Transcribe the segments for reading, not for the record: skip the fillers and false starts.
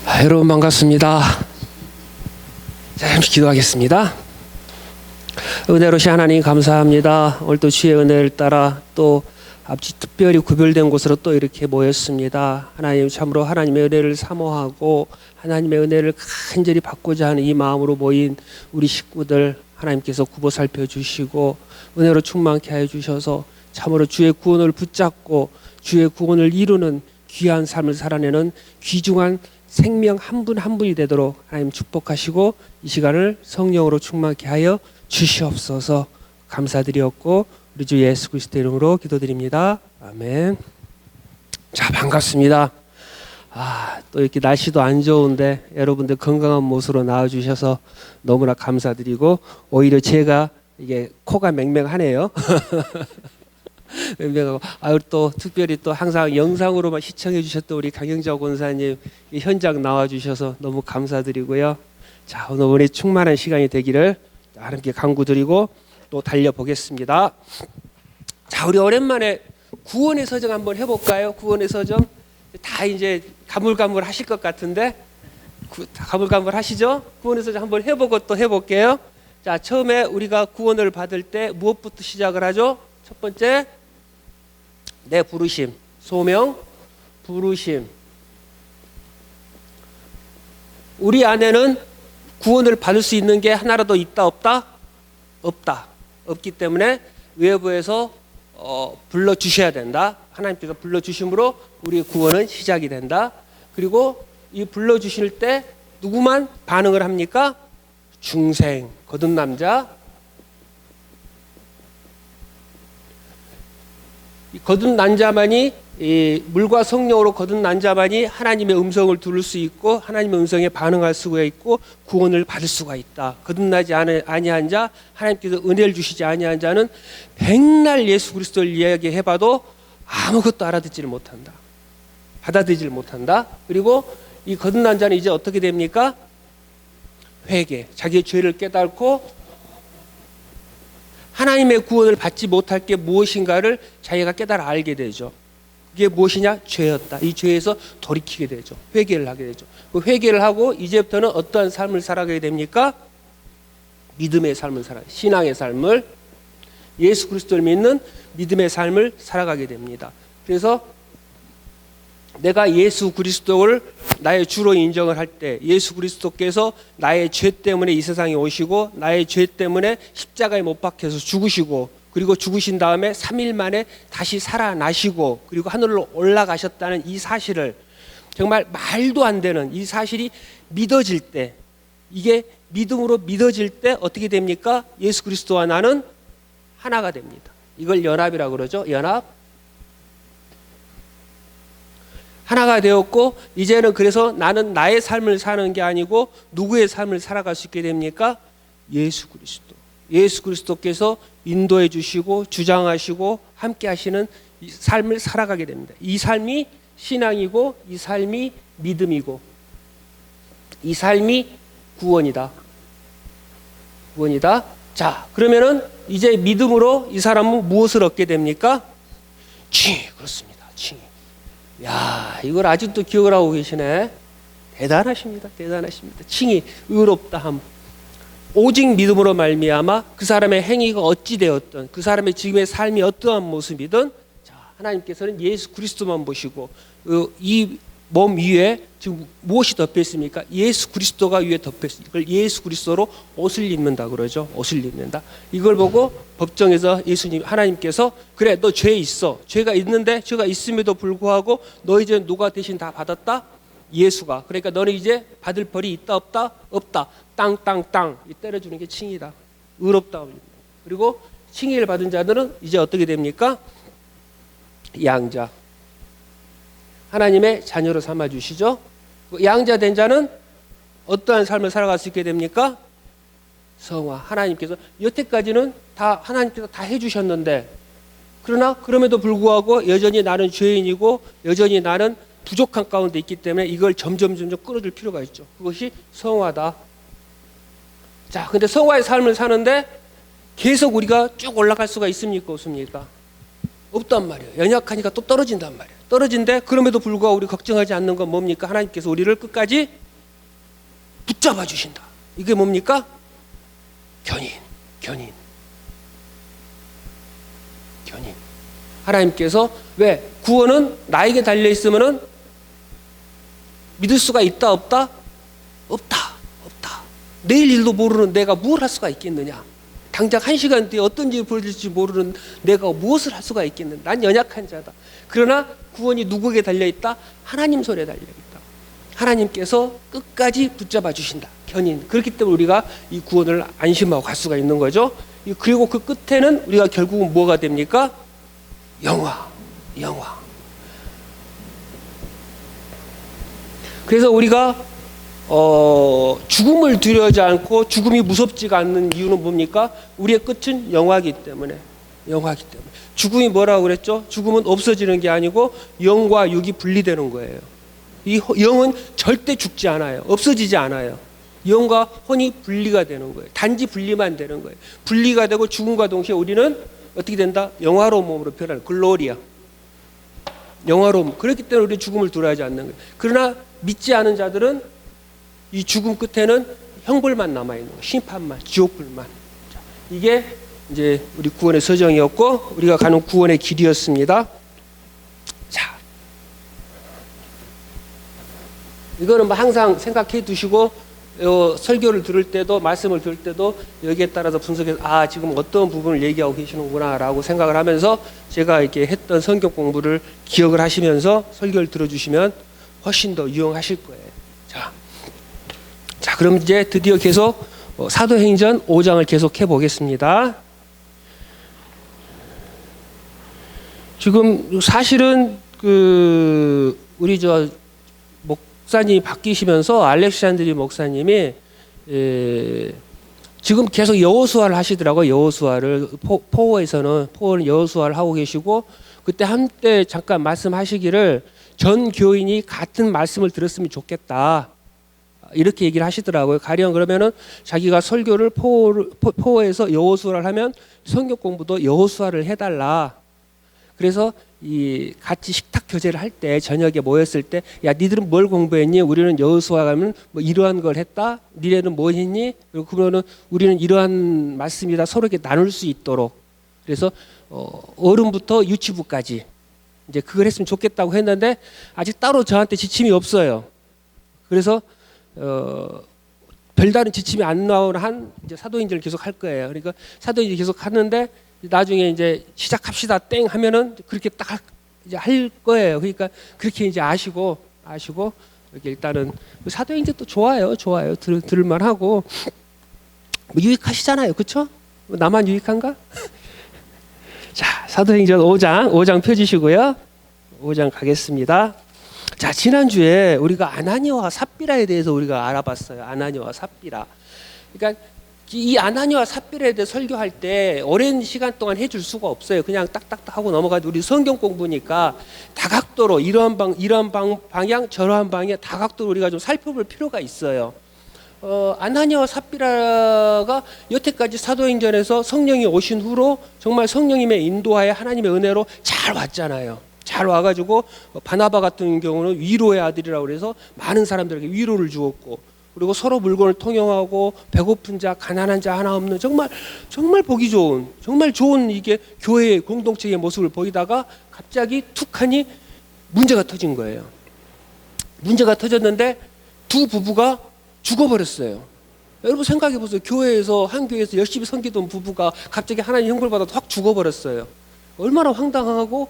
여러분 반갑습니다. 자, 잠시 기도하겠습니다. 은혜로시 하나님 감사합니다. 오늘도 주의 은혜를 따라 또 앞지 특별히 구별된 곳으로 또 이렇게 모였습니다. 하나님 참으로 하나님의 은혜를 사모하고 하나님의 은혜를 간절히 받고자 하는 이 마음으로 모인 우리 식구들 하나님께서 굽어 살펴주시고 은혜로 충만케 하여 주셔서 참으로 주의 구원을 붙잡고 주의 구원을 이루는 귀한 삶을 살아내는 귀중한 생명 한 분 한 분이 되도록 하나님 축복하시고 이 시간을 성령으로 충만케 하여 주시옵소서. 감사드렸고 우리 주 예수 그리스도 이름으로 기도드립니다. 아멘. 자, 반갑습니다. 또 이렇게 날씨도 안 좋은데 여러분들 건강한 모습으로 나와주셔서 너무나 감사드리고 오히려 제가 이게 코가 맹맹하네요. 맹맹하고 또 특별히 또 항상 영상으로만 시청해 주셨던 우리 강영자 권사님 현장 나와주셔서 너무 감사드리고요. 자, 오늘 은혜 충만한 시간이 되기를 하나님께 간구드리고 또 달려보겠습니다. 자, 우리 오랜만에 구원의 서정 한번 해볼까요? 구원의 서정 다 이제 가물가물 하실 것 같은데 가물가물 하시죠? 구원의 서정 한번 해보고 또 해볼게요. 자, 처음에 우리가 구원을 받을 때 무엇부터 시작을 하죠? 첫 번째, 내 부르심, 소명, 부르심. 우리 안에는 구원을 받을 수 있는 게 하나라도 있다 없다? 없다. 없기 때문에 외부에서 불러주셔야 된다. 하나님께서 불러주심으로 우리의 구원은 시작이 된다. 그리고 이 불러주실 때 누구만 반응을 합니까? 중생, 거듭 남자. 거듭난 자만이 물과 성령으로 거듭난 자만이 하나님의 음성을 들을 수 있고 하나님의 음성에 반응할 수가 있고 구원을 받을 수가 있다. 거듭나지 아니한 자, 하나님께서 은혜를 주시지 아니한 자는 백날 예수 그리스도를 이야기해봐도 아무것도 알아듣지를 못한다. 받아들이지를 못한다. 그리고 이 거듭난 자는 이제 어떻게 됩니까? 회개, 자기의 죄를 깨닫고 하나님의 구원을 받지 못할 게 무엇인가를 자기가 깨달아 알게 되죠. 그게 무엇이냐? 죄였다. 이 죄에서 돌이키게 되죠. 회개를 하게 되죠. 그 회개를 하고 이제부터는 어떠한 삶을 살아가게 됩니까? 믿음의 삶을 신앙의 삶을, 예수 그리스도를 믿는 믿음의 삶을 살아가게 됩니다. 그래서 내가 예수 그리스도를 나의 주로 인정을 할 때 예수 그리스도께서 나의 죄 때문에 이 세상에 오시고 나의 죄 때문에 십자가에 못 박혀서 죽으시고 그리고 죽으신 다음에 3일 만에 다시 살아나시고 그리고 하늘로 올라가셨다는 이 사실을 정말 말도 안 되는 이 사실이 믿어질 때 이게 믿음으로 믿어질 때 어떻게 됩니까? 예수 그리스도와 나는 하나가 됩니다. 이걸 연합이라고 그러죠. 연합. 하나가 되었고 이제는 그래서 나는 나의 삶을 사는 게 아니고 누구의 삶을 살아갈 수 있게 됩니까? 예수 그리스도. 예수 그리스도께서 인도해 주시고 주장하시고 함께 하시는 이 삶을 살아가게 됩니다. 이 삶이 신앙이고 이 삶이 믿음이고 이 삶이 구원이다. 구원이다. 자, 그러면은 이제 믿음으로 이 사람은 무엇을 얻게 됩니까? 칭의. 그렇습니다. 칭의. 야, 이걸 아직도 기억을 하고 계시네. 대단하십니다. 대단하십니다. 칭의, 의롭다함. 오직 믿음으로 말미암아 그 사람의 행위가 어찌 되었든 그 사람의 지금의 삶이 어떠한 모습이든 자, 하나님께서는 예수 그리스도만 보시고 이 몸 위에 지금 무엇이 덮여 있습니까? 예수 그리스도가 위에 덮여 있습니다. 이걸 예수 그리스도로 옷을 입는다 그러죠. 옷을 입는다. 이걸 보고 법정에서 예수님 하나님께서 그래 너 죄 있어. 죄가 있는데 죄가 있음에도 불구하고 너 이제 누가 대신 다 받았다? 예수가. 그러니까 너는 이제 받을 벌이 있다 없다? 없다. 땅땅땅 때려주는 게 칭의다. 의롭다. 그리고 칭의를 받은 자들은 이제 어떻게 됩니까? 양자. 하나님의 자녀로 삼아주시죠. 양자 된 자는 어떠한 삶을 살아갈 수 있게 됩니까? 성화. 하나님께서 여태까지는 다 하나님께서 다 해주셨는데 그러나 그럼에도 불구하고 여전히 나는 죄인이고 여전히 나는 부족한 가운데 있기 때문에 이걸 점점 끌어줄 필요가 있죠. 그것이 성화다. 자, 근데 성화의 삶을 사는데 계속 우리가 쭉 올라갈 수가 있습니까? 없습니까? 없단 말이에요. 연약하니까 또 떨어진단 말이에요. 떨어진데 그럼에도 불구하고 우리 걱정하지 않는 건 뭡니까? 하나님께서 우리를 끝까지 붙잡아 주신다. 이게 뭡니까? 견인. 하나님께서 왜 구원은 나에게 달려 있으면은 믿을 수가 있다 없다? 없다. 내일 일도 모르는 내가 뭘 할 수가 있겠느냐? 당장 한 시간 뒤에 어떤 일이 벌어질지 모르는 내가 무엇을 할 수가 있겠느냐? 난 연약한 자다. 그러나 구원이 누구에게 달려 있다? 하나님 손에 달려 있다. 하나님께서 끝까지 붙잡아 주신다. 견인. 그렇기 때문에 우리가 이 구원을 안심하고 갈 수가 있는 거죠. 그리고 그 끝에는 우리가 결국은 뭐가 됩니까? 영화. 그래서 우리가 죽음을 두려워하지 않고 죽음이 무섭지가 않는 이유는 뭡니까? 우리의 끝은 영화이기 때문에. 죽음이 뭐라고 그랬죠? 죽음은 없어지는 게 아니고 영과 육이 분리되는 거예요. 이 영은 절대 죽지 않아요. 없어지지 않아요. 영과 혼이 분리가 되는 거예요. 단지 분리만 되는 거예요. 분리가 되고 죽음과 동시에 우리는 어떻게 된다? 영화로운 몸으로 변하는 글로리아. 영화로움. 그렇기 때문에 우리 죽음을 두려워하지 않는 거예요. 그러나 믿지 않은 자들은 이 죽음 끝에는 형벌만 남아있는 거예요. 심판만, 지옥불만. 이게 이제 우리 구원의 서정이었고 우리가 가는 구원의 길이었습니다. 자, 이거는 뭐 항상 생각해 두시고 설교를 들을 때도 말씀을 들을 때도 여기에 따라서 분석해서 지금 어떤 부분을 얘기하고 계시는구나 라고 생각을 하면서 제가 이렇게 했던 성경 공부를 기억을 하시면서 설교를 들어주시면 훨씬 더 유용하실 거예요. 자, 그럼 이제 드디어 계속 사도행전 5장을 계속 해보겠습니다. 지금 사실은 우리 목사님이 바뀌시면서 알렉산드리 목사님이 지금 계속 여호수아를 하시더라고요. 여호수아를 포워에서는 여호수아를 하고 계시고 그때 한때 잠깐 말씀하시기를 전 교인이 같은 말씀을 들었으면 좋겠다. 이렇게 얘기를 하시더라고요. 가령 그러면은 자기가 설교를 포워에서 여호수아를 하면 성경 공부도 여호수아를 해달라. 그래서 같이 식탁 교제를 할 때 저녁에 모였을 때 야 니들은 뭘 공부했니? 우리는 여호수아 가면 뭐 이러한 걸 했다. 니네는 뭐 했니? 그리고 그러면은 우리는 이러한 말씀이다. 서로 이렇게 나눌 수 있도록. 그래서 어른부터 유치부까지 이제 그걸 했으면 좋겠다고 했는데 아직 따로 저한테 지침이 없어요. 그래서 별다른 지침이 안 나오는 한 이제 사도행전을 계속 할 거예요. 그러니까 사도행전 계속 하는데 나중에 이제 시작합시다 땡 하면은 그렇게 딱 이제 할 거예요. 그러니까 그렇게 이제 아시고 이렇게 일단은 사도행전 또 좋아요. 들을만 하고 뭐 유익하시잖아요. 그렇죠? 나만 유익한가? 자, 사도행전 5장 펴주시고요. 5장 가겠습니다. 자, 지난주에 우리가 아나니아와 삽비라에 대해서 우리가 알아봤어요. 아나니아와 삽비라. 그러니까 이 아나니아와 삽비라에 대해 설교할 때 오랜 시간 동안 해줄 수가 없어요. 그냥 딱딱딱 하고 넘어가도 우리 성경 공부니까 다각도로 이러한 방향 저러한 방향 다각도로 우리가 좀 살펴볼 필요가 있어요. 아나니아와 삽비라가 여태까지 사도행전에서 성령이 오신 후로 정말 성령님의 인도하에 하나님의 은혜로 잘 왔잖아요. 잘 와가지고 바나바 같은 경우는 위로의 아들이라고 그래서 많은 사람들에게 위로를 주었고 그리고 서로 물건을 통용하고 배고픈 자 가난한 자 하나 없는 정말 보기 좋은 정말 좋은 이게 교회의 공동체의 모습을 보이다가 갑자기 툭하니 문제가 터진 거예요. 문제가 터졌는데 두 부부가 죽어버렸어요. 여러분 생각해 보세요. 한 교회에서 열심히 섬기던 부부가 갑자기 하나님 형벌 받아서 확 죽어버렸어요. 얼마나 황당하고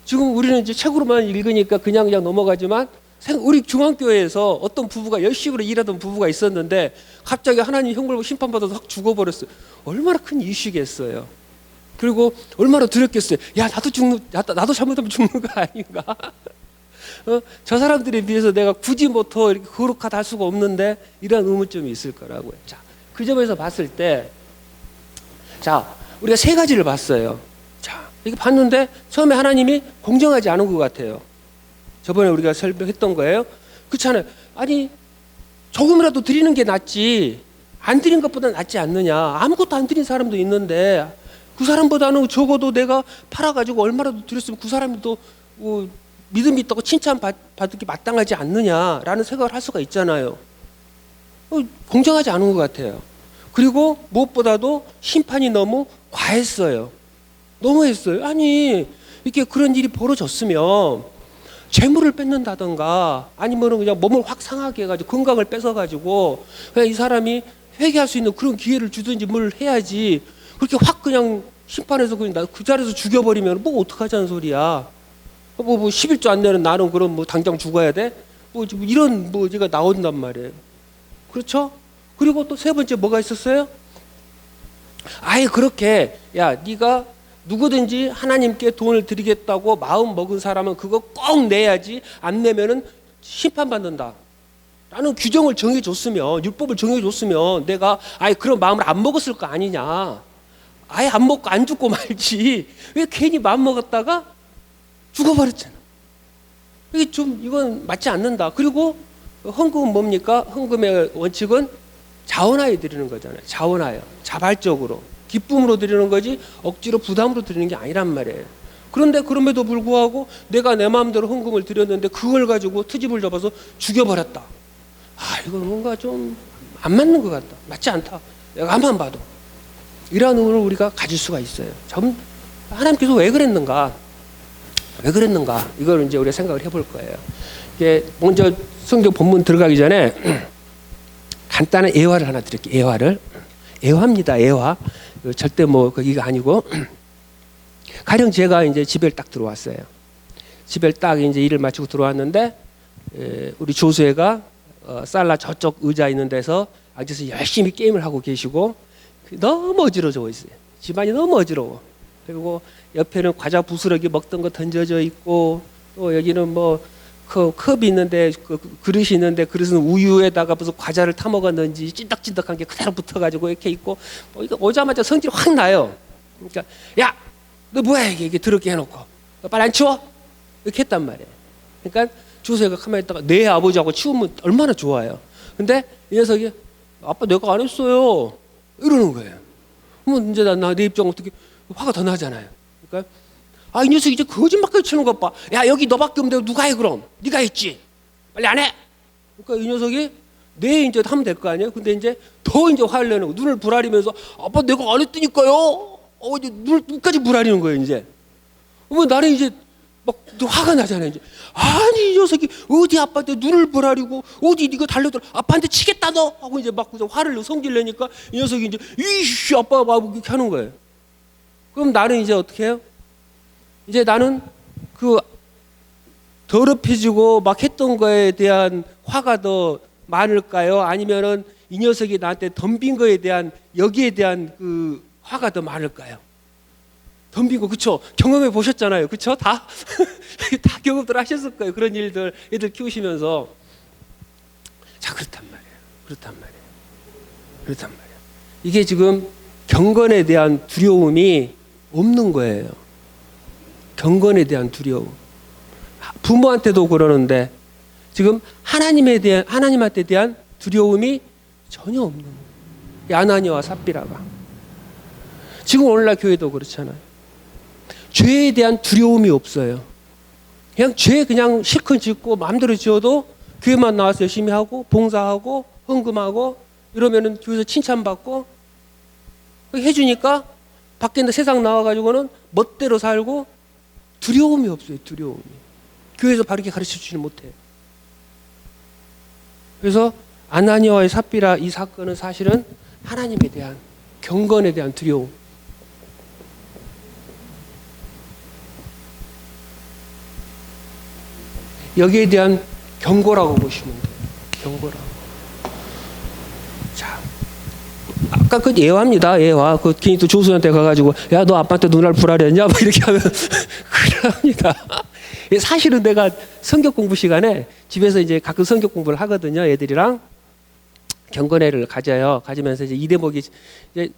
지금 우리는 이제 책으로만 읽으니까 그냥 넘어가지만 우리 중앙교회에서 어떤 부부가 열심히 일하던 부부가 있었는데 갑자기 하나님 형벌 심판받아서 확 죽어버렸어요. 얼마나 큰 이슈겠어요. 그리고 얼마나 두렵겠어요. 야 나도 잘못하면 죽는 거 아닌가? 저 사람들에 비해서 내가 굳이 더 이렇게 거룩하다 할 수가 없는데 이런 의문점이 있을 거라고요. 자, 그 점에서 봤을 때 우리가 세 가지를 봤어요. 자, 이렇게 봤는데 처음에 하나님이 공정하지 않은 것 같아요. 저번에 우리가 설명했던 거예요. 그렇잖아요. 아니 조금이라도 드리는 게 낫지 안 드린 것보다 낫지 않느냐. 아무것도 안 드린 사람도 있는데 그 사람보다는 적어도 내가 팔아가지고 얼마라도 드렸으면 그 사람이 또 믿음이 있다고 칭찬받기 마땅하지 않느냐라는 생각을 할 수가 있잖아요. 공정하지 않은 것 같아요. 그리고 무엇보다도 심판이 너무 과했어요. 너무했어요. 아니 이렇게 그런 일이 벌어졌으면 재물을 뺏는다던가 아니면 그냥 몸을 확 상하게 해가지고 건강을 뺏어가지고 그냥 이 사람이 회개할 수 있는 그런 기회를 주든지 뭘 해야지 그렇게 확 그냥 심판해서 그냥 그 자리에서 죽여버리면 뭐 어떡하자는 소리야. 뭐 11조 안 내는 나는 그럼 뭐 당장 죽어야 돼? 뭐 이런 얘가 나온단 말이에요. 그렇죠? 그리고 또 세 번째 뭐가 있었어요? 아예 그렇게 야 네가 누구든지 하나님께 돈을 드리겠다고 마음 먹은 사람은 그거 꼭 내야지 안 내면은 심판받는다 라는 규정을 정해줬으면 율법을 정해줬으면 내가 아예 그런 마음을 안 먹었을 거 아니냐. 아예 안 먹고 안 죽고 말지 왜 괜히 마음 먹었다가 죽어버렸잖아. 이게 좀 이건 맞지 않는다. 그리고 헌금은 뭡니까? 헌금의 원칙은 자원하여 드리는 거잖아요. 자원하여 자발적으로 기쁨으로 드리는 거지 억지로 부담으로 드리는 게 아니란 말이에요. 그런데 그럼에도 불구하고 내가 내 마음대로 헌금을 드렸는데 그걸 가지고 트집을 잡아서 죽여버렸다. 이건 뭔가 좀 안 맞는 것 같다. 맞지 않다. 내가 가만 봐도 이러한 의문을 우리가 가질 수가 있어요. 하나님께서 왜 그랬는가? 왜 그랬는가? 이걸 이제 우리가 생각을 해볼 거예요. 이게 먼저 성경 본문 들어가기 전에 간단한 예화를 하나 드릴게요. 예화입니다. 예화. 절대 이거 아니고 가령 제가 이제 집에 딱 들어왔어요. 집에 딱 이제 일을 마치고 들어왔는데 우리 조수애가 살라 저쪽 의자 있는 데서 앉아서 열심히 게임을 하고 계시고 너무 어지러워 있어요. 집안이 너무 어지러워. 그리고 옆에는 과자 부스러기 먹던 거 던져져 있고 또 여기는 컵이 있는데 그릇이 있는데 그릇은 우유에다가 무슨 과자를 타 먹었는지 찐득찐득한 게 그대로 붙어가지고 이렇게 있고 이거 오자마자 성질이 확 나요. 그러니까 야, 너 뭐야 이게 더럽게 해놓고 너 빨리 안 치워? 이렇게 했단 말이에요. 그러니까 조세가 가만히 있다가 내 아버지하고 치우면 얼마나 좋아요. 근데 이 녀석이 아빠 내가 안 했어요 이러는 거예요. 그러면 이제 내 입장 어떻게 화가 더 나잖아요. 그러니까 이 녀석 이제 거짓말까지 치는 것 봐. 야 여기 너밖에 없는데 누가 해 그럼? 네가 했지. 빨리 안 해. 그러니까 이 녀석이 내 이제 하면 될 거 아니에요. 근데 이제 더 이제 화를 내는 거. 눈을 부라리면서 아빠 내가 안 했다니까요. 이제 눈까지 부라리는 거예요 이제. 그러면 나는 이제 막 화가 나잖아요 이제. 아니 이 녀석이 어디 아빠한테 눈을 부라리고 어디 네가 달려들어 아빠한테 치겠다 너 하고 이제 막 화를 성질 내니까 이 녀석이 이제 이씨 아빠 막 이렇게 하는 거예요. 그럼 나는 이제 어떻게 해요? 이제 나는 그 더럽혀지고 막 했던 거에 대한 화가 더 많을까요? 아니면은 이 녀석이 나한테 덤빈 거에 대한 여기에 대한 그 화가 더 많을까요? 덤빈 거 그쵸? 경험해 보셨잖아요. 그쵸? 다 경험들 하셨을 거예요. 그런 일들 애들 키우시면서. 자 그렇단 말이에요. 이게 지금 경건에 대한 두려움이 없는 거예요. 경건에 대한 두려움. 부모한테도 그러는데 지금 하나님한테 대한 두려움이 전혀 없는 거예요. 아나니아와 삽비라가. 지금 오늘날 교회도 그렇잖아요. 죄에 대한 두려움이 없어요. 그냥 죄 그냥 실컷 짓고 마음대로 지어도 교회만 나와서 열심히 하고 봉사하고 헌금하고 이러면은 교회에서 칭찬받고 해주니까 밖에 있는 세상 나와가지고는 멋대로 살고 두려움이 없어요. 두려움이. 교회에서 바르게 가르쳐주지는 못해요. 그래서 아나니아와의 삽비라 이 사건은 사실은 하나님에 대한 경건에 대한 두려움. 여기에 대한 경고라고 보시면 돼요. 경고라고. 자, 아까 그 예화입니다. 예화. 그 괜히 또 조수한테 가가지고 야 너 아빠한테 눈알 불하랬냐? 뭐 이렇게 하면 그럽니다. 사실은 내가 성경 공부 시간에 집에서 이제 가끔 성경 공부를 하거든요. 애들이랑 경건회를 가지면서 이제 이 대목이 이제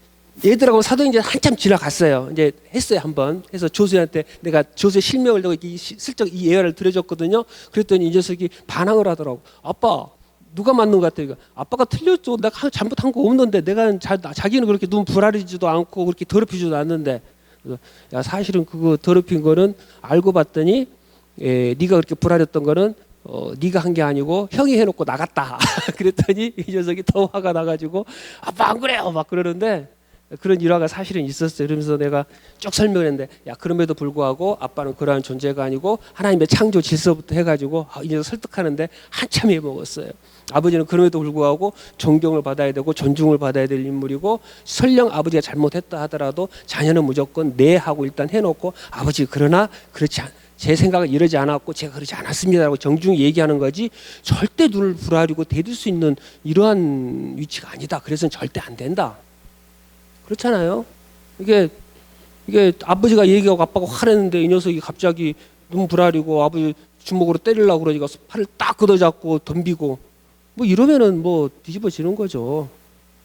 얘들하고 사도행전 한참 지나갔어요. 이제 했어요 한번. 해서 조수한테 내가 조수의 실명을 내고 슬쩍 이 예화를 들려줬거든요. 그랬더니 이 녀석이 반항을 하더라고. 아빠 누가 맞는 것 같아요? 아빠가 틀렸죠. 내가 잘못한 거 없는데 내가 자기는 그렇게 눈 부라리지도 않고 그렇게 더럽히지도 않는데. 그래서 야 사실은 그거 더럽힌 거는 알고 봤더니 네가 그렇게 불화렸던 거는 네가 한 게 아니고 형이 해놓고 나갔다. 그랬더니 이 녀석이 더 화가 나가지고 아빠 안 그래요 막 그러는데 그런 일화가 사실은 있었어요. 그러면서 내가 쭉 설명했는데 야 그럼에도 불구하고 아빠는 그러한 존재가 아니고 하나님의 창조 질서부터 해가지고 이 녀석 설득하는데 한참이 먹었어요. 아버지는 그럼에도 불구하고 존경을 받아야 되고 존중을 받아야 될 인물이고 설령 아버지가 잘못했다 하더라도 자녀는 무조건 네 하고 일단 해놓고 아버지 그러나 그렇지 제 생각은 이러지 않았고 제가 그러지 않았습니다라고 정중히 얘기하는 거지 절대 눈을 부라리고 대들 수 있는 이러한 위치가 아니다. 그래서는 절대 안 된다. 그렇잖아요. 이게 아버지가 얘기하고 아빠가 화냈는데 이 녀석이 갑자기 눈 부라리고 아버지 주먹으로 때리려고 그러니까 팔을 딱 걷어잡고 덤비고 뭐 이러면은 뭐 뒤집어지는 거죠.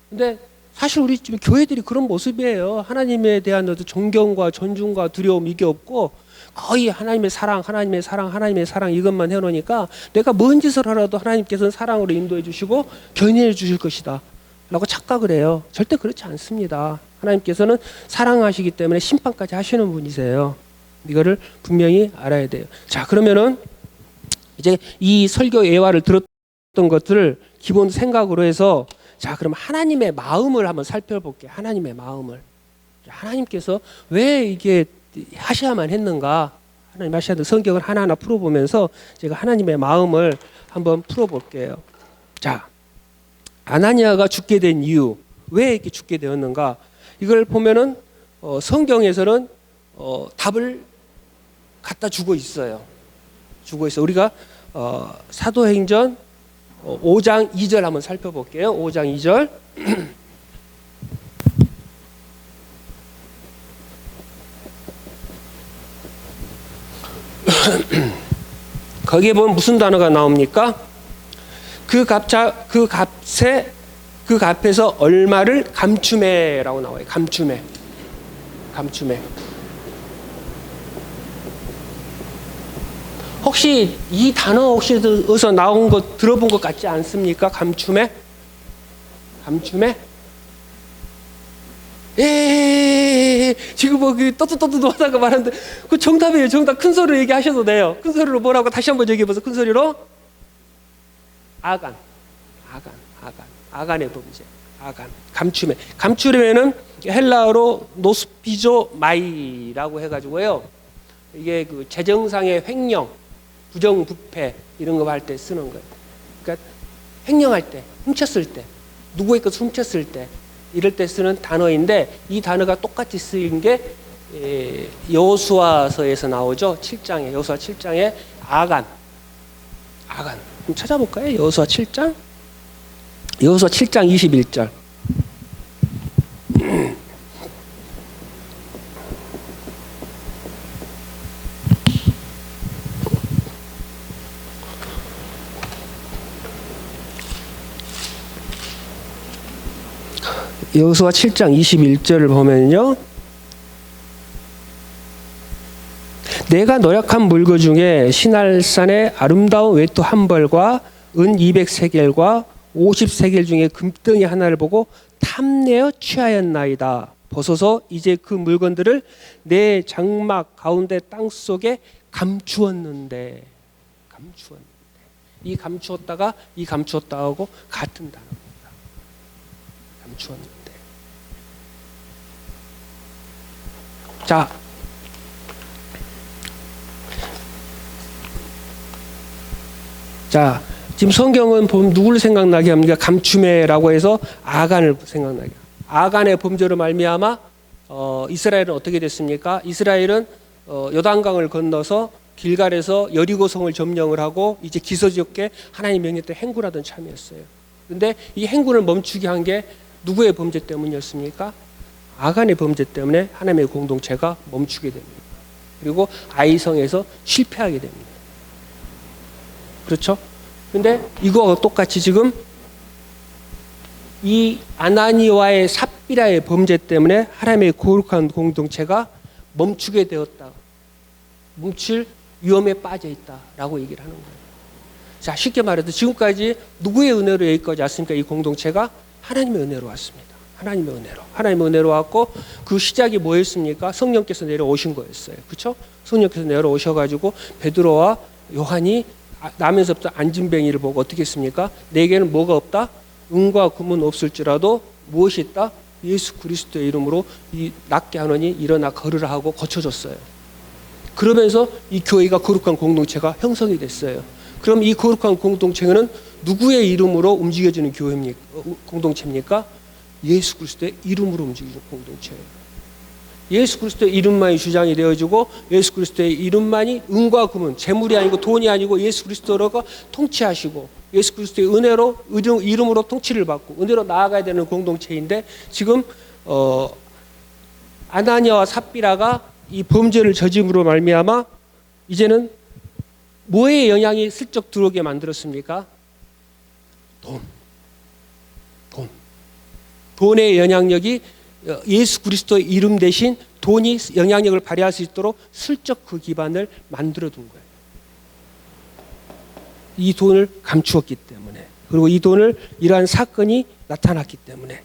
근데 사실 우리 지금 교회들이 그런 모습이에요. 하나님에 대한 어떤 존경과 존중과 두려움 이게 없고 거의 하나님의 사랑, 하나님의 사랑, 하나님의 사랑 이것만 해놓으니까 내가 뭔 짓을 하라도 하나님께서는 사랑으로 인도해 주시고 견인해 주실 것이다 라고 착각을 해요. 절대 그렇지 않습니다. 하나님께서는 사랑하시기 때문에 심판까지 하시는 분이세요. 이거를 분명히 알아야 돼요. 자, 그러면은 이제 이 설교 예화를 들었던 것들을 기본 생각으로 해서 자, 그럼 하나님의 마음을 한번 살펴볼게요. 하나님의 마음을. 하나님께서 왜 이게 하셔야만 했는가? 하나님 하셔야 될 성경을 하나하나 풀어보면서 제가 하나님의 마음을 한번 풀어볼게요. 자, 아나니아가 죽게 된 이유, 왜 이렇게 죽게 되었는가? 이걸 보면은 성경에서는 답을 갖다 주고 있어요. 우리가 사도행전 5장 2절 한번 살펴볼게요. 5장 2절. 거기에 보면 무슨 단어가 나옵니까? 그 값에서 얼마를 감추매라고 나와요. 감추매. 혹시 이 단어 혹시 어디서 나온 거 들어본 것 같지 않습니까? 감추매? 지금 뭐 떠뚜떠뚜 하다가 말하는데 그 정답이에요. 정답. 큰 소리로 얘기하셔도 돼요. 큰 소리로 뭐라고 다시 한번 얘기해보세요. 큰 소리로. 아간의 범죄. 감추매는 헬라어로 노스피조 마이라고 해가지고요. 이게 그 재정상의 횡령, 부정부패 이런 거 할 때 쓰는 거예요. 그러니까 횡령할 때, 훔쳤을 때, 누구의 것을 훔쳤을 때 이럴 때 쓰는 단어인데 이 단어가 똑같이 쓰인 게 여호수아서에서 나오죠. 7장에 여호수아 7장에 아간. 한번 찾아볼까요? 여호수아 7장 21절. 여호수아 7장 21절을 보면요. 내가 노력한 물건 중에 시날산의 아름다운 외투 한 벌과 은 200세겔과 50세겔 중에 금덩이 하나를 보고 탐내어 취하였나이다. 보소서 이제 그 물건들을 내 장막 가운데 땅속에 감추었는데 이 감추었다가 이 감추었다하고 같은 단어입니다. 감추었는데. 자, 지금 성경은 보면 누구를 생각나게 합니까? 감추매라고 해서 아간을 생각나게. 아간의 범죄로 말미암아 이스라엘은 어떻게 됐습니까? 이스라엘은 요단강을 건너서 길갈에서 여리고성을 점령을 하고 이제 기서지었게 하나님 명령때 행군하던 참이었어요. 그런데 이 행군을 멈추게 한 게 누구의 범죄 때문이었습니까? 아간의 범죄 때문에 하나님의 공동체가 멈추게 됩니다. 그리고 아이성에서 실패하게 됩니다. 그렇죠? 근데 이거와 똑같이 지금 이 아나니와의 삽비라의 범죄 때문에 하나님의 거룩한 공동체가 멈추게 되었다. 멈출 위험에 빠져 있다라고 얘기를 하는 거예요. 자, 쉽게 말해서 지금까지 누구의 은혜로 여기까지 왔습니까? 이 공동체가 하나님의 은혜로 왔습니다. 하나님의 은혜로. 하나님의 은혜로 왔고 그 시작이 뭐였습니까? 성령께서 내려오신 거였어요. 그렇죠? 성령께서 내려오셔가지고 베드로와 요한이 나면서부터 안진뱅이를 보고 어떻게 했습니까? 내게는 뭐가 없다? 은과 금은 없을지라도 무엇이 있다? 예수 그리스도의 이름으로 이 낫게 하느니 일어나 걸으라 하고 고쳐줬어요. 그러면서 이 교회가 거룩한 공동체가 형성이 됐어요. 그럼 이 거룩한 공동체는 누구의 이름으로 움직여지는 교회입니까? 공동체입니까? 예수 그리스도의 이름으로 움직이는 공동체예요. 예수 그리스도의 이름만이 주장이 되어지고 예수 그리스도의 이름만이 은과 금은 재물이 아니고 돈이 아니고 예수 그리스도가 통치하시고 예수 그리스도의 은혜로 이름으로 통치를 받고 은혜로 나아가야 되는 공동체인데 지금 아나니아와 삽비라가 이 범죄를 저짐으로 말미암아 이제는 뭐의 영향이 슬쩍 들어오게 만들었습니까? 돈의 영향력이 예수 그리스도의 이름 대신 돈이 영향력을 발휘할 수 있도록 슬쩍 그 기반을 만들어둔 거예요. 이 돈을 감추었기 때문에, 그리고 이 돈을 이러한 사건이 나타났기 때문에.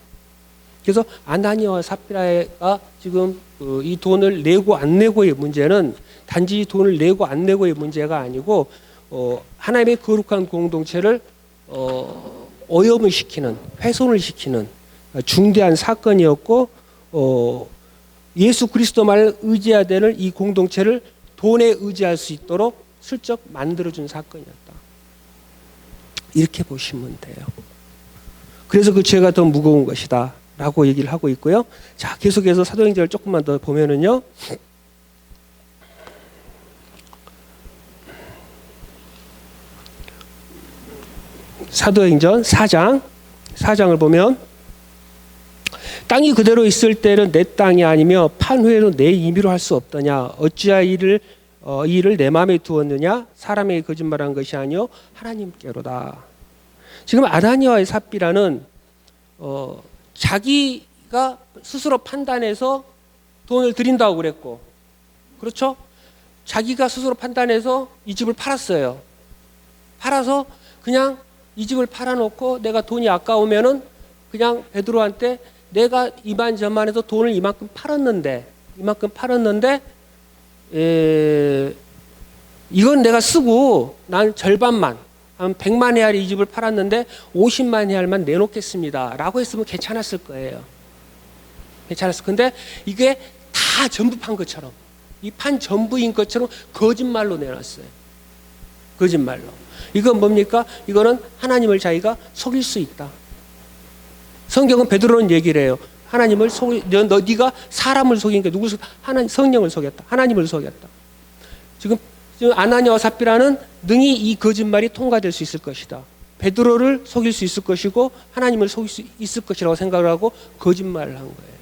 그래서 아나니아와 삽비라가 지금 이 돈을 내고 안 내고의 문제는 단지 돈을 내고 안 내고의 문제가 아니고 하나님의 거룩한 공동체를 오염을 시키는, 훼손을 시키는 중대한 사건이었고 예수 그리스도만을 의지해야 되는 이 공동체를 돈에 의지할 수 있도록 슬쩍 만들어준 사건이었다. 이렇게 보시면 돼요. 그래서 그 죄가 더 무거운 것이다 라고 얘기를 하고 있고요. 자, 계속해서 사도행전을 조금만 더 보면은요. 사도행전 4장을 보면 땅이 그대로 있을 때는 내 땅이 아니며 판 후에는 내 임의로 할 수 없더냐. 어찌하여 이 일을 내 마음에 두었느냐. 사람에게 거짓말한 것이 아니요 하나님께로다. 지금 아나니아와 삽비라는 자기가 스스로 판단해서 돈을 드린다고 그랬고, 그렇죠? 자기가 스스로 판단해서 이 집을 팔았어요. 팔아서 그냥 이 집을 팔아놓고 내가 돈이 아까우면은 그냥 베드로한테 내가 이만저만해서 돈을 이만큼 팔았는데 이건 내가 쓰고 난 절반만 한 100만 헤알이 이 집을 팔았는데 50만 헤알만 내놓겠습니다 라고 했으면 괜찮았을 거예요. 괜찮았을 건데 이게 다 전부 판 것처럼, 이 판 전부인 것처럼 거짓말로 내놨어요. 거짓말로. 이건 뭡니까? 이거는 하나님을 자기가 속일 수 있다. 성경은 베드로는 얘기를 해요. 하나님을 네가 사람을 속인 게 누구? 성령을 속였다. 하나님을 속였다. 지금 아나니아와 삽비라는 능히 이 거짓말이 통과될 수 있을 것이다. 베드로를 속일 수 있을 것이고 하나님을 속일 수 있을 것이라고 생각을 하고 거짓말을 한 거예요.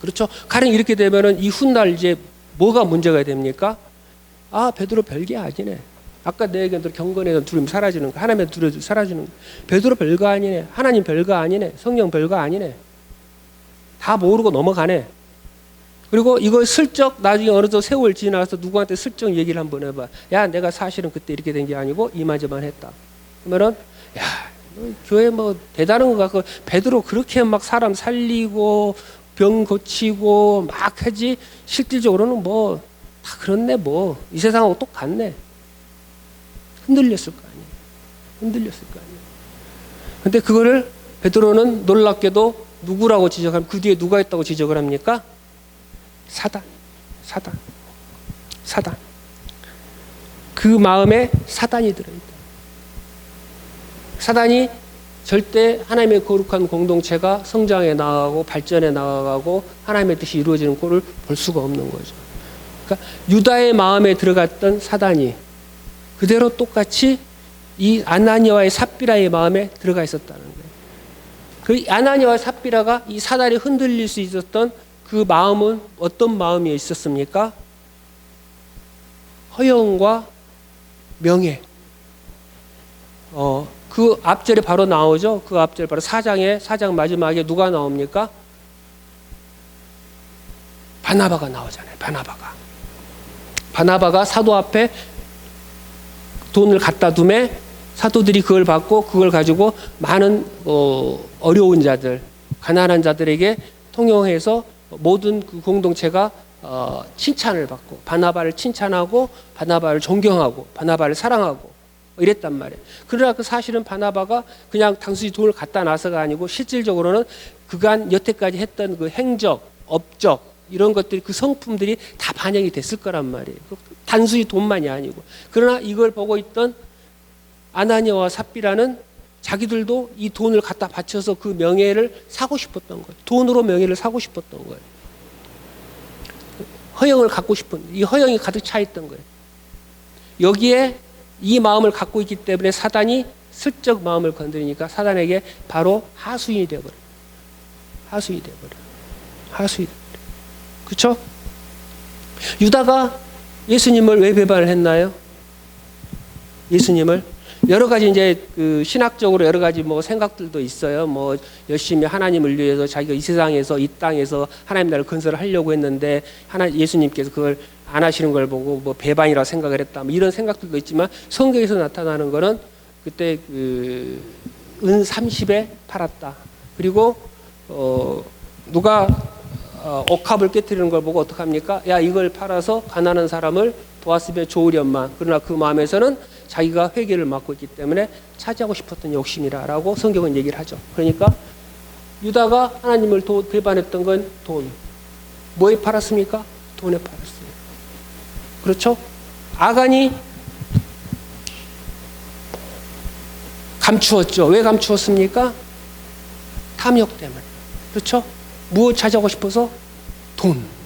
그렇죠? 가령 이렇게 되면은 이 훗날 이제 뭐가 문제가 됩니까? 아, 베드로 별게 아니네. 아까 내 얘기한 대로 경건에서 두려움이 사라지는 거, 하나님의 두려움이 사라지는 거. 베드로 별거 아니네. 하나님 별거 아니네. 성령 별거 아니네. 다 모르고 넘어가네. 그리고 이거 슬쩍 나중에 어느 정도 세월 지나서 누구한테 슬쩍 얘기를 한번 해봐. 야, 내가 사실은 그때 이렇게 된 게 아니고 이만저만 했다. 그러면은 야, 너 교회 뭐 대단한 거 같고 베드로 그렇게 막 사람 살리고 병 고치고 막 하지 실질적으로는 뭐 다 그렇네 뭐 이 세상하고 똑같네. 흔들렸을 거 아니에요. 흔들렸을 거 아니에요. 근데 그거를 베드로는 놀랍게도 누구라고 지적하면 그 뒤에 누가 있다고 지적을 합니까? 사단. 그 마음에 사단이 들어있다. 사단이 절대 하나님의 거룩한 공동체가 성장해 나가고 발전해 나가고 하나님의 뜻이 이루어지는 꼴을 볼 수가 없는 거죠. 그러니까 유다의 마음에 들어갔던 사단이 그대로 똑같이 이 아나니아와의 삽비라의 마음에 들어가 있었다는 거예요. 그 아나니아와 삽비라가 이 사단이 흔들릴 수 있었던 그 마음은 어떤 마음이 있었습니까? 허영과 명예. 그 앞절에 바로 나오죠. 그 앞절 바로 4장 마지막에 누가 나옵니까? 바나바가 나오잖아요. 바나바가 사도 앞에 돈을 갖다 두매 사도들이 그걸 받고 그걸 가지고 많은 어려운 자들, 가난한 자들에게 통용해서 모든 그 공동체가 칭찬을 받고 바나바를 칭찬하고 바나바를 존경하고 바나바를 사랑하고 이랬단 말이에요. 그러나 그 사실은 바나바가 그냥 단순히 돈을 갖다 놔서가 아니고 실질적으로는 그간 여태까지 했던 그 행적, 업적 이런 것들이 그 성품들이 다 반영이 됐을 거란 말이에요. 단순히 돈만이 아니고. 그러나 이걸 보고 있던 아나니아와 삽비라는 자기들도 이 돈을 갖다 바쳐서 그 명예를 사고 싶었던 거예요. 돈으로 명예를 사고 싶었던 거예요. 허영을 갖고 싶은, 이 허영이 가득 차 있던 거예요. 여기에 이 마음을 갖고 있기 때문에 사단이 슬쩍 마음을 건드리니까 사단에게 바로 하수인이 되어버려요. 하수인이 되어버려요. 하수인이 되어버려요. 그렇죠? 유다가 예수님을 왜 배반을 했나요? 예수님을 여러 가지 이제 그 신학적으로 여러 가지 뭐 생각들도 있어요. 뭐 열심히 하나님을 위해서 자기가 이 세상에서 이 땅에서 하나님 나라를 건설을 하려고 했는데 예수님께서 그걸 안 하시는 걸 보고 뭐 배반이라고 생각을 했다. 뭐 이런 생각들도 있지만 성경에서 나타나는 거는 그때 그 은 30에 팔았다. 그리고 누가 옥합을 깨뜨리는 걸 보고 어떡합니까? 야, 이걸 팔아서 가난한 사람을 도왔으면 좋으련만. 그러나 그 마음에서는 자기가 회개를 맡고 있기 때문에 차지하고 싶었던 욕심이라고 성경은 얘기를 하죠. 그러니까 유다가 하나님을 배반했던 건 돈. 뭐에 팔았습니까? 돈에 팔았어요. 그렇죠? 아간이 감추었죠. 왜 감추었습니까? 탐욕 때문에. 그렇죠? 무엇 차지하고 싶어서? 돈.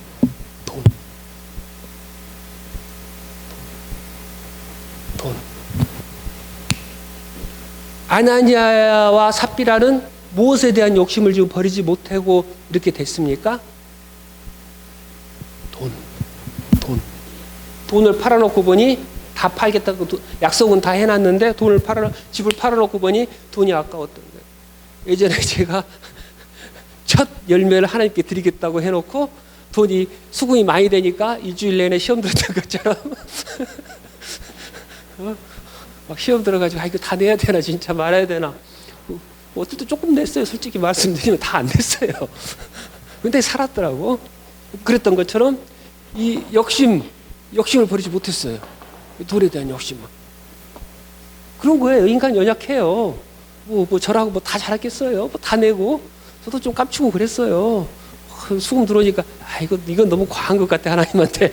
아나니아와 삽비라는 무엇에 대한 욕심을 지금 버리지 못하고 이렇게 됐습니까? 돈을 팔아놓고 보니 다 팔겠다고 약속은 다 해놨는데 집을 팔아놓고 보니 돈이 아까웠던 거예요. 예전에 제가 첫 열매를 하나님께 드리겠다고 해놓고 돈이 수금이 많이 되니까 일주일 내내 시험 들었던 것처럼 막 시험 들어가지고 이거 다 내야 되나 진짜 말아야 되나 어떨 때 조금 냈어요. 솔직히 말씀드리면 다 안 냈어요. 근데 살았더라고. 그랬던 것처럼 이 욕심을 버리지 못했어요. 돈에 대한 욕심만. 그런 거예요. 인간 연약해요. 뭐 저라고 뭐 다 잘했겠어요. 뭐 다 내고 저도 좀 깜치고 그랬어요. 수금 들어오니까 이건 너무 과한 것 같아 하나님한테.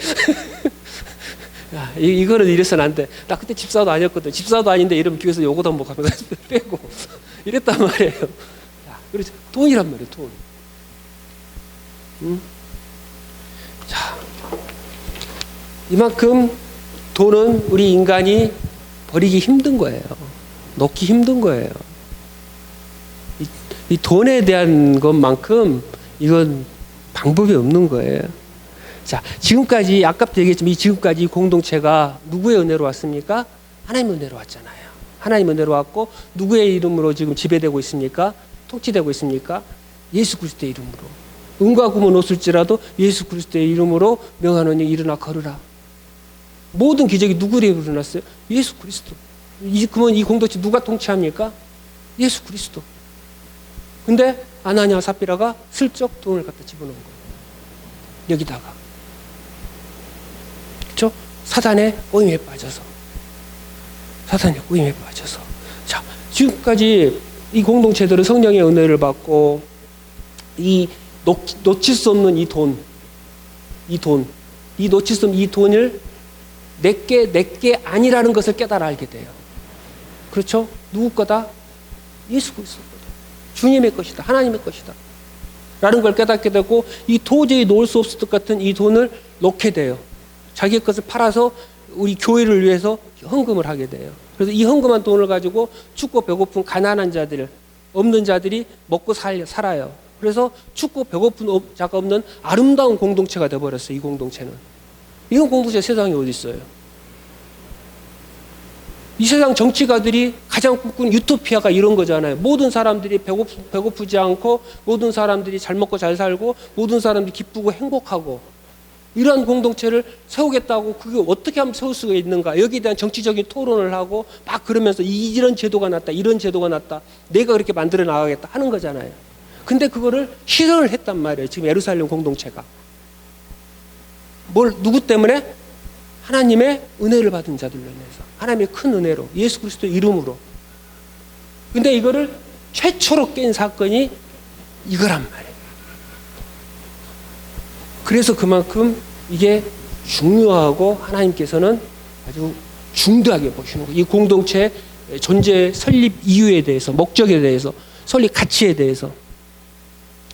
야, 이거는 이래서는 안 돼. 나 그때 집사도 아니었거든. 집사도 아닌데 이러면 교회에서 요거도 한번 하면서 빼고 이랬단 말이에요. 야, 그래서 돈이란 말이에요. 돈. 자, 이만큼 돈은 우리 인간이 버리기 힘든 거예요. 놓기 힘든 거예요. 이 돈에 대한 것만큼 이건 방법이 없는 거예요. 자, 지금까지 아까부터 얘기했지만 지금까지 이 공동체가 누구의 은혜로 왔습니까? 하나님의 은혜로 왔잖아요. 하나님의 은혜로 왔고 누구의 이름으로 지금 지배되고 있습니까? 통치되고 있습니까? 예수 그리스도의 이름으로. 은과 금은 없을지라도 예수 그리스도의 이름으로 명하노니 일어나 걸으라. 모든 기적이 누구 이름으로 일어났어요? 예수 그리스도. 그러면 이 공동체 누가 통치합니까? 예수 그리스도. 근데 아나니아와 삽비라가 슬쩍 돈을 갖다 집어넣은 거예요. 여기다가. 그렇죠? 사단의 꼬임에 빠져서. 자, 지금까지 이 공동체들은 성령의 은혜를 받고 이 놓칠 수 없는 이 놓칠 수 없는 이 돈을 내게 아니라는 것을 깨달아 알게 돼요. 그렇죠? 누구 거다? 예수 그리스도 거다. 주님의 것이다. 하나님의 것이다. 라는 걸 깨닫게 되고 이 도저히 놓을 수 없을 것 같은 이 돈을 놓게 돼요. 자기의 것을 팔아서 우리 교회를 위해서 헌금을 하게 돼요. 그래서 이 헌금한 돈을 가지고 춥고 배고픈 가난한 자들, 없는 자들이 먹고 살아요. 그래서 춥고 배고픈 자가 없는 아름다운 공동체가 되어버렸어요. 이 공동체는. 이런 공동체 세상에 어디 있어요? 이 세상 정치가들이 가장 꿈꾸는 유토피아가 이런 거잖아요. 모든 사람들이 배고프지 않고 모든 사람들이 잘 먹고 잘 살고 모든 사람들이 기쁘고 행복하고 이러한 공동체를 세우겠다고 그게 어떻게 하면 세울 수가 있는가. 여기에 대한 정치적인 토론을 하고 막 그러면서 이런 제도가 낫다. 이런 제도가 낫다. 내가 그렇게 만들어 나가겠다 하는 거잖아요. 근데 그거를 실현을 했단 말이에요. 지금 예루살렘 공동체가. 누구 때문에? 하나님의 은혜를 받은 자들로 인해서. 하나님의 큰 은혜로. 예수 그리스도 이름으로. 근데 이거를 최초로 깬 사건이 이거란 말이에요. 그래서 그만큼 이게 중요하고 하나님께서는 아주 중대하게 보시는 거예요. 이 공동체의 존재 설립 이유에 대해서, 목적에 대해서, 설립 가치에 대해서.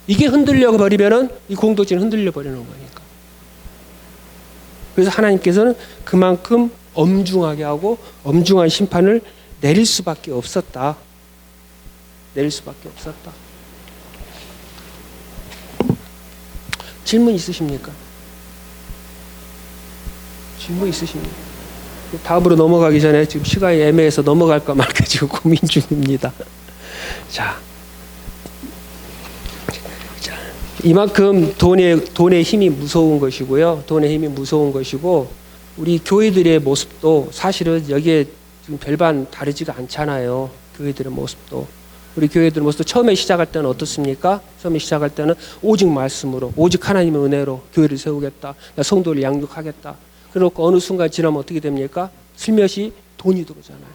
이게 흔들려 버리면은 이 공동체는 흔들려 버리는 거니까. 그래서 하나님께서는 그만큼 엄중하게 하고 엄중한 심판을 내릴 수밖에 없었다. 내릴 수밖에 없었다. 질문 있으십니까? 질문 있으십니까? 다음으로 넘어가기 전에 지금 시간이 애매해서 넘어갈까 말까 지금 고민 중입니다. 자, 이만큼 돈의 힘이 무서운 것이고요. 돈의 힘이 무서운 것이고, 우리 교회들의 모습도 사실은 여기에 지금 별반 다르지가 않잖아요. 교회들의 모습도. 우리 교회들의 모습도 처음에 시작할 때는 어떻습니까? 처음에 시작할 때는 오직 말씀으로, 오직 하나님의 은혜로 교회를 세우겠다. 성도를 양육하겠다. 그래놓고 어느 순간 지나면 어떻게 됩니까? 슬며시 돈이 들어오잖아요.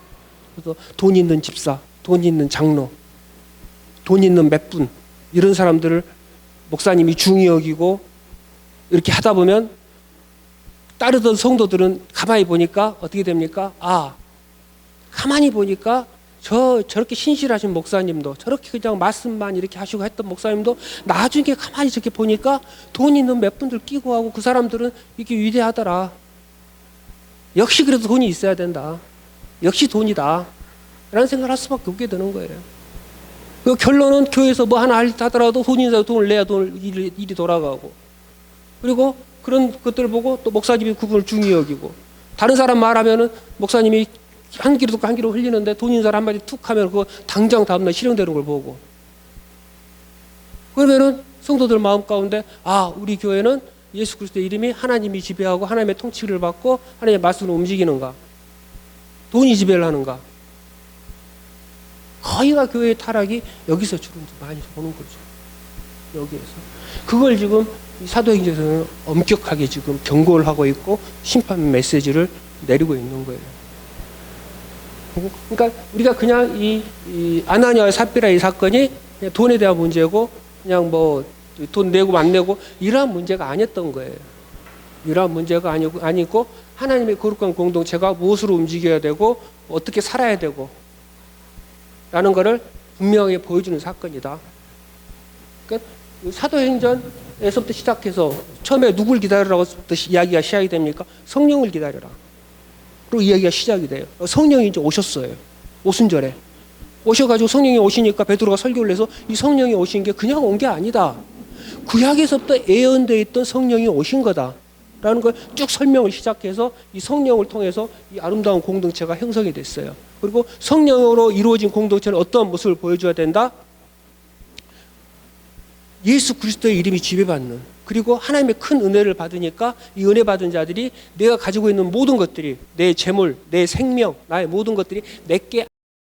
그래서 돈 있는 집사, 돈 있는 장로, 돈 있는 몇 분, 이런 사람들을 목사님이 중히 여기고 이렇게 하다 보면 따르던 성도들은 가만히 보니까 어떻게 됩니까? 아, 가만히 보니까 저렇게 신실하신 목사님도, 저렇게 그냥 말씀만 이렇게 하시고 했던 목사님도 나중에 가만히 저렇게 보니까 돈 있는 몇 분들 끼고 하고 그 사람들은 이렇게 위대하더라. 역시 그래도 돈이 있어야 된다. 역시 돈이다. 라는 생각을 할 수밖에 없게 되는 거예요. 그 결론은 교회에서 뭐 하나 하더라도 돈을 내야 일이 돌아가고, 그리고 그런 것들을 보고 또 목사님이 그분을 중히 여기고, 다른 사람 말하면은 목사님이 한 귀로 듣고 한 귀로 흘리는데 돈 있는 사람 한마디 툭 하면 그거 당장 다음날 실행되는 걸 보고, 그러면은 성도들 마음 가운데 아, 우리 교회는 예수 그리스도의 이름이 하나님이 지배하고 하나님의 통치를 받고 하나님의 말씀으로 움직이는가, 돈이 지배를 하는가. 거의가 교회의 타락이 여기서 주로 많이 보는 거죠. 여기에서. 그걸 지금 사도행전에서는 엄격하게 지금 경고를 하고 있고 심판 메시지를 내리고 있는 거예요. 그러니까 우리가 그냥 이 아나니아와 삽비라 이 사건이 그냥 돈에 대한 문제고, 그냥 뭐 돈 내고 안 내고 이러한 문제가 아니었던 거예요. 이러한 문제가 아니고 하나님의 거룩한 공동체가 무엇으로 움직여야 되고 어떻게 살아야 되고 라는 것을 분명하게 보여주는 사건이다. 그러니까 사도행전에서부터 시작해서 처음에 누굴 기다리라고 이야기가 시작이 됩니까? 성령을 기다려라. 그리고 이야기가 시작이 돼요. 성령이 이제 오셨어요. 오순절에. 오셔가지고 성령이 오시니까 베드로가 설교를 해서 이 성령이 오신 게 그냥 온 게 아니다. 구약에서부터 예언되어 있던 성령이 오신 거다. 라는 걸 쭉 설명을 시작해서 이 성령을 통해서 이 아름다운 공동체가 형성이 됐어요. 그리고 성령으로 이루어진 공동체는 어떤 모습을 보여줘야 된다? 예수 그리스도의 이름이 지배받는, 그리고 하나님의 큰 은혜를 받으니까 이 은혜 받은 자들이 내가 가지고 있는 모든 것들이, 내 재물, 내 생명, 나의 모든 것들이 내게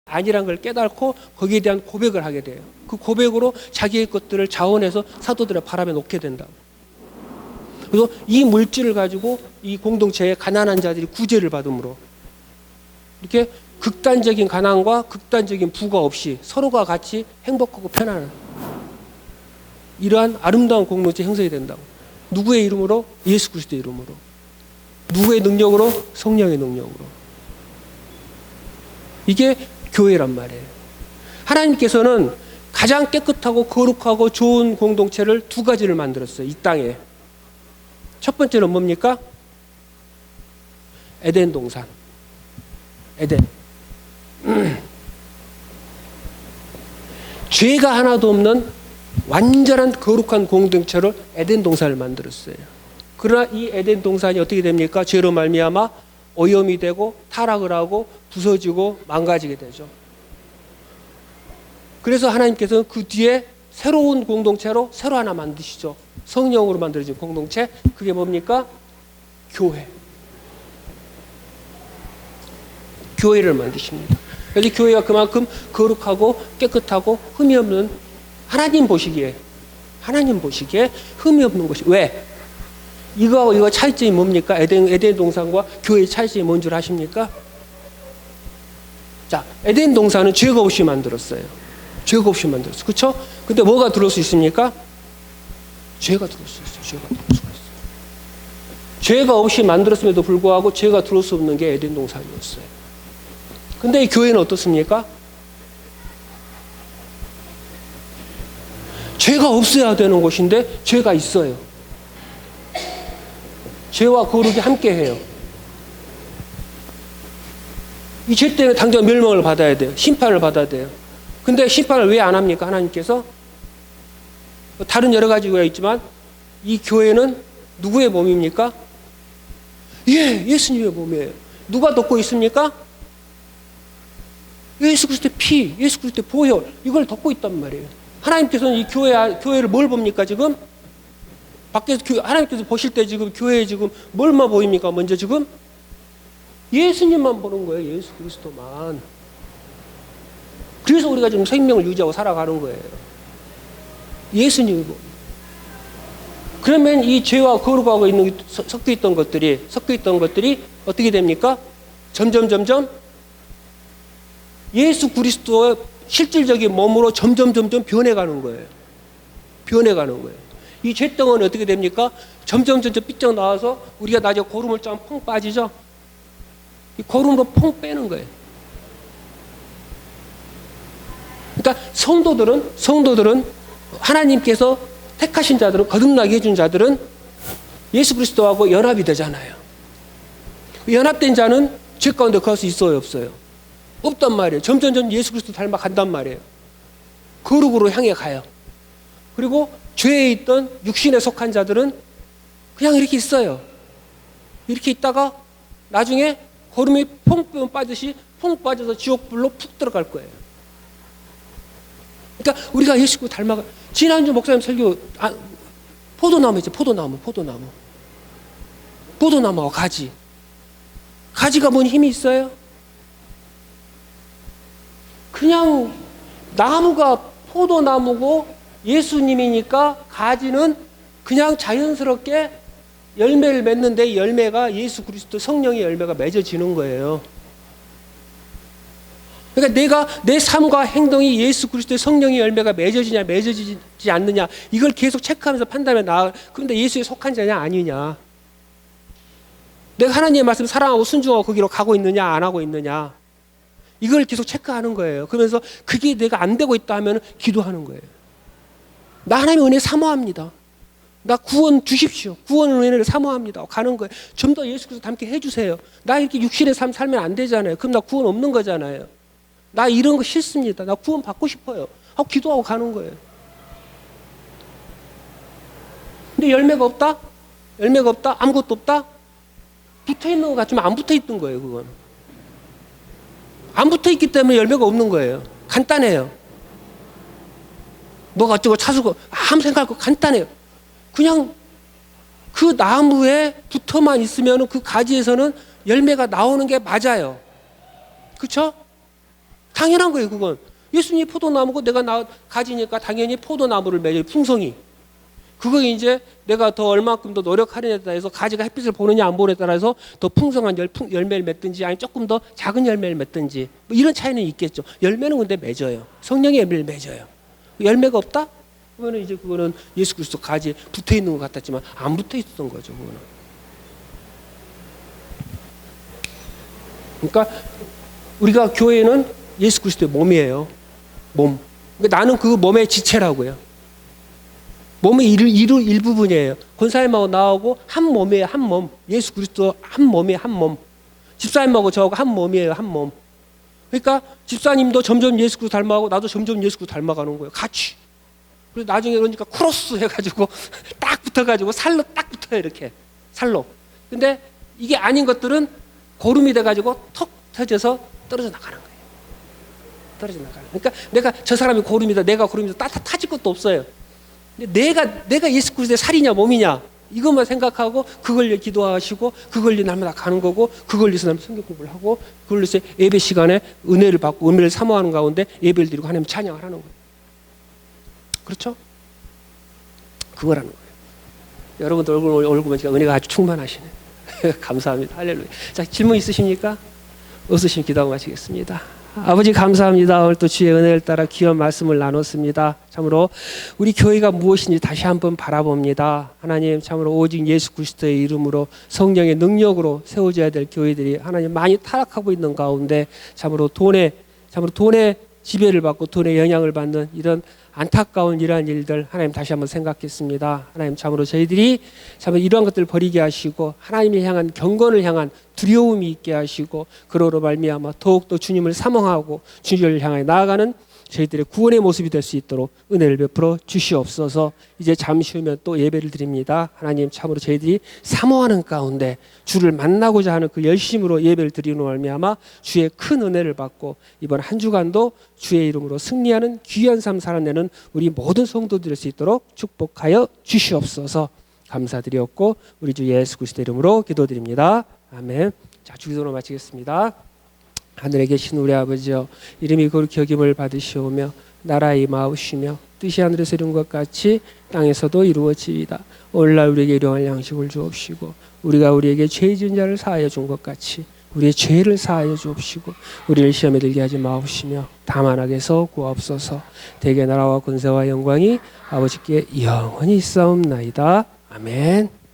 아니란 걸 깨닫고 거기에 대한 고백을 하게 돼요. 그 고백으로 자기의 것들을 자원해서 사도들의 바람에 놓게 된다. 그래서 이 물질을 가지고 이 공동체의 가난한 자들이 구제를 받음으로 이렇게 극단적인 가난과 극단적인 부가 없이 서로가 같이 행복하고 편안한 이러한 아름다운 공동체 형성이 된다고. 누구의 이름으로? 예수 그리스도의 이름으로. 누구의 능력으로? 성령의 능력으로. 이게 교회란 말이에요. 하나님께서는 가장 깨끗하고 거룩하고 좋은 공동체를 두 가지를 만들었어요. 이 땅에. 첫 번째는 뭡니까? 에덴 동산. 에덴. 죄가 하나도 없는 완전한 거룩한 공동체를 에덴 동산을 만들었어요. 그러나 이 에덴 동산이 어떻게 됩니까? 죄로 말미암아 오염이 되고 타락을 하고 부서지고 망가지게 되죠. 그래서 하나님께서는 그 뒤에 새로운 공동체로 새로 하나 만드시죠. 성령으로 만들어진 공동체. 그게 뭡니까? 교회. 교회를 만드십니다. 그래서 교회가 그만큼 거룩하고 깨끗하고 흠이 없는 하나님 보시기에 흠이 없는 것이. 왜? 이거하고 이거 차이점이 뭡니까? 에덴 동산과 교회의 차이점이 뭔 줄 아십니까? 자, 에덴 동산은 죄가 없이 만들었어요. 죄가 없이 만들었어요. 그렇죠? 근데 뭐가 들어올 수 있습니까? 죄가 들어올 수 있어요. 죄가 들어올 수가 있어요. 죄가 없이 만들었음에도 불구하고 죄가 들어올 수 없는 게 에덴 동산이었어요. 근데 이 교회는 어떻습니까? 죄가 없어야 되는 곳인데 죄가 있어요. 죄와 거룩이 함께해요. 이 죄 때문에 당장 멸망을 받아야 돼요. 심판을 받아야 돼요. 근데 심판을 왜 안 합니까? 하나님께서? 다른 여러 가지 이유가 있지만 이 교회는 누구의 몸입니까? 예수님의 몸이에요. 누가 덮고 있습니까? 예수 그리스도의 피, 예수 그리스도의 보혈, 이걸 덮고 있단 말이에요. 하나님께서는 이 교회를 뭘 봅니까, 지금? 밖에서 하나님께서 보실 때 지금 교회에 지금 뭘만 보입니까? 먼저 지금? 예수님만 보는 거예요. 예수 그리스도만. 그래서 우리가 지금 생명을 유지하고 살아가는 거예요. 예수님이 뭐. 그러면 이 죄와 거룩하고 섞여 있던 것들이 어떻게 됩니까? 점점 예수 그리스도의 실질적인 몸으로 점점 변해가는 거예요. 이 죄덩어리는 어떻게 됩니까? 점점 삐쩍 나와서 우리가 나중에 고름을 짜면 펑 빠지죠? 이 고름으로 펑 빼는 거예요. 그러니까 성도들은 하나님께서 택하신 자들은, 거듭나게 해준 자들은 예수 그리스도하고 연합이 되잖아요. 연합된 자는 죄 가운데 거할 수 있어요, 없어요? 없단 말이에요. 점점 예수 그리스도 닮아 간단 말이에요. 거룩으로 향해 가요. 그리고 죄에 있던 육신에 속한 자들은 그냥 이렇게 있어요. 이렇게 있다가 나중에 거름이 퐁 빠듯이 퐁 빠져서 지옥불로 푹 들어갈 거예요. 그러니까 우리가 예수 그리스도 닮아가. 지난주 목사님 설교, 포도나무 있죠. 포도나무와 가지. 가지가 뭔 힘이 있어요? 그냥 나무가 포도나무고 예수님이니까 가지는 그냥 자연스럽게 열매를 맺는데 열매가 예수 그리스도 성령의 열매가 맺어지는 거예요. 그러니까 내 삶과 행동이 예수 그리스도의 성령의 열매가 맺어지냐 맺어지지 않느냐 이걸 계속 체크하면서 판단하면 그런데 예수에 속한 자냐 아니냐, 내가 하나님의 말씀 사랑하고 순종하고 거기로 가고 있느냐 안 하고 있느냐, 이걸 계속 체크하는 거예요. 그러면서 그게 내가 안 되고 있다 하면 기도하는 거예요. 나 하나님의 은혜 사모합니다. 나 구원 주십시오. 구원 은혜를 사모합니다. 가는 거예요. 좀 더 예수 그리스도 닮게 해주세요. 나 이렇게 육신의 삶 살면 안 되잖아요. 그럼 나 구원 없는 거잖아요. 나 이런 거 싫습니다. 나 구원 받고 싶어요. 하고 기도하고 가는 거예요. 근데 열매가 없다? 아무것도 없다? 붙어있는 것 같지만 안 붙어있던 거예요. 그건 안 붙어있기 때문에 열매가 없는 거예요. 간단해요. 뭐가 어쩌고 차수고 아무 생각할 거 간단해요. 그냥 그 나무에 붙어만 있으면 그 가지에서는 열매가 나오는 게 맞아요. 그렇죠? 당연한 거예요. 그건 예수님이 포도나무고 내가 가지니까 당연히 포도나무를 맺어요. 풍성이. 그거 이제 내가 더 얼마큼 더 노력하느냐에 따라서 가지가 햇빛을 보느냐 안 보느냐에 따라서 더 풍성한 열매를 맺든지 아니 조금 더 작은 열매를 맺든지 뭐 이런 차이는 있겠죠. 열매는 근데 맺어요. 성령의 열매를 맺어요. 열매가 없다? 그러면 이제 그거는 예수 그리스도 가지에 붙어 있는 것 같았지만 안 붙어 있었던 거죠. 그거는. 그러니까 우리가 교회는 예수 그리스도의 몸이에요. 몸. 그러니까 나는 그 몸의 지체라고요. 몸의 일부분이에요. 권사님하고 나하고 한 몸이에요. 한 몸. 예수 그리스도 한 몸이에요. 한 몸. 집사님하고 저하고 한 몸이에요. 한 몸. 그러니까 집사님도 점점 예수 그리스도 닮아가고 나도 점점 예수 그리스도 닮아가는 거예요. 같이. 그래서 나중에 그러니까 크로스 해가지고 딱 붙어가지고 살로 딱 붙어요. 이렇게. 살로. 근데 이게 아닌 것들은 고름이 돼가지고 턱 터져서 떨어져 나가는 거예요. 떨어져 나가는. 그러니까 내가 저 사람이 고름이다, 내가 고름이다, 타질 것도 없어요. 근데 내가 예수 그리스도의 살이냐 몸이냐 이것만 생각하고 그걸 위해 기도하시고 그걸 위해 날마다 가는 거고 그걸 위해서 날마다 성경 공부를 하고 그걸 위해서 예배 시간에 은혜를 받고 은혜를 사모하는 가운데 예배를 드리고 하나님 찬양을 하는 거예요. 그렇죠? 그거라는 거예요. 여러분들 얼굴 보니까 은혜가 아주 충만하시네. 감사합니다. 할렐루야. 자, 질문 있으십니까? 없으시면 기도하고 마치겠습니다. 아버지 감사합니다. 오늘 또 주의 은혜를 따라 귀한 말씀을 나눴습니다. 참으로 우리 교회가 무엇인지 다시 한번 바라봅니다. 하나님 참으로 오직 예수 그리스도의 이름으로 성령의 능력으로 세워져야 될 교회들이 하나님 많이 타락하고 있는 가운데 참으로 돈의 지배를 받고 돈의 영향을 받는 이런 안타까운 이러한 일들 하나님 다시 한번 생각했습니다. 하나님 참으로 저희들이 참으로 이러한 것들을 버리게 하시고 하나님을 향한 경건을 향한 두려움이 있게 하시고 그러로 말미암아 더욱더 주님을 사모하고 주님을 향해 나아가는 저희들의 구원의 모습이 될 수 있도록 은혜를 베풀어 주시옵소서. 이제 잠시 후면 또 예배를 드립니다. 하나님 참으로 저희들이 사모하는 가운데 주를 만나고자 하는 그 열심으로 예배를 드리는 말미암아 주의 큰 은혜를 받고 이번 한 주간도 주의 이름으로 승리하는 귀한 삶 살아내는 우리 모든 성도들 될 수 있도록 축복하여 주시옵소서. 감사드렸고 우리 주 예수 그리스도 이름으로 기도드립니다. 아멘. 자, 주기도로 마치겠습니다. 하늘에 계신 우리 아버지여, 이름이 거룩히 여김을 받으시오며 나라가 임하옵시며 뜻이 하늘에서 이룬 것 같이 땅에서도 이루어지이다. 오늘날 우리에게 일용할 양식을 주옵시고 우리가 우리에게 죄 지은 자를 사하여 준 것 같이 우리의 죄를 사하여 주옵시고 우리를 시험에 들게 하지 마옵시며 다만 악에서 구하옵소서. 대개 나라와 권세와 영광이 아버지께 영원히 있사옵나이다. 아멘.